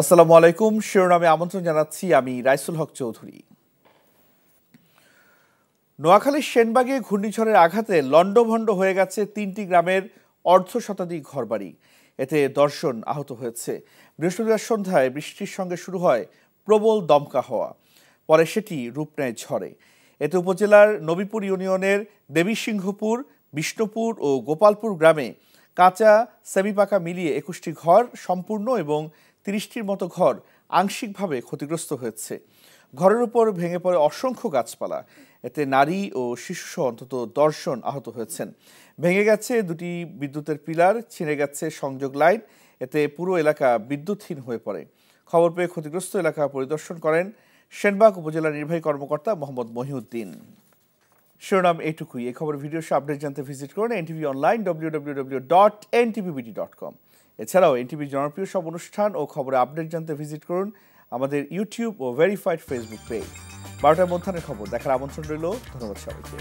আসসালামু আলাইকুম। শিরোনামে আমন্ত্রণ জানাচ্ছি আমি রাইসুল হক চৌধুরী। নোয়াখালীর সেনবাগে ঘূর্ণিঝড়ের আঘাতে লণ্ডভণ্ড হয়ে গেছে ৩টি গ্রামের অর্ধশতাধিক ঘরবাড়ি। এতে ১০ জন আহত হয়েছে। বৃহস্পতিবার সন্ধ্যায় বৃষ্টির সঙ্গে শুরু হয় প্রবল দমকা হওয়া, পরে সেটি রূপ নেয় ঝড়ে। এতে উপজেলার নবীপুর ইউনিয়নের দেবীসিংহপুর, বিষ্ণুপুর ও গোপালপুর গ্রামে কাঁচা সেমিপাকা মিলিয়ে ২১টি ঘর সম্পূর্ণ এবং ৩০টির মতো ঘর আংশিকভাবে ক্ষতিগ্রস্ত হয়েছে। ঘরের উপর ভেঙে পড়ে অসংখ্য গাছপালা। এতে নারী ও শিশুসহ অন্তত ১০ জন আহত হয়েছেন। ভেঙে গেছে ২টি বিদ্যুতের পিলার, ছিঁড়ে গেছে সংযোগ লাইন। এতে পুরো এলাকা বিদ্যুৎহীন হয়ে পড়ে। খবর পেয়ে ক্ষতিগ্রস্ত এলাকা পরিদর্শন করেন সেনবাগ উপজেলা নির্বাহী কর্মকর্তা মোহাম্মদ মহিউদ্দিন। শিরোনাম এইটুকুই। এই খবর ভিডিও আপডেট জানতে ভিজিট করুন এনটিভি অনলাইন www.ntv.com। এছাড়াও এনটিভির জনপ্রিয় সব অনুষ্ঠান ও খবরের আপডেট জানতে ভিজিট করুন আমাদের ইউটিউব ও ভেরিফাইড ফেসবুক পেজ। ১২টার মধ্যাহ্নের খবর দেখার আমন্ত্রণ রইল। ধন্যবাদ সবাইকে।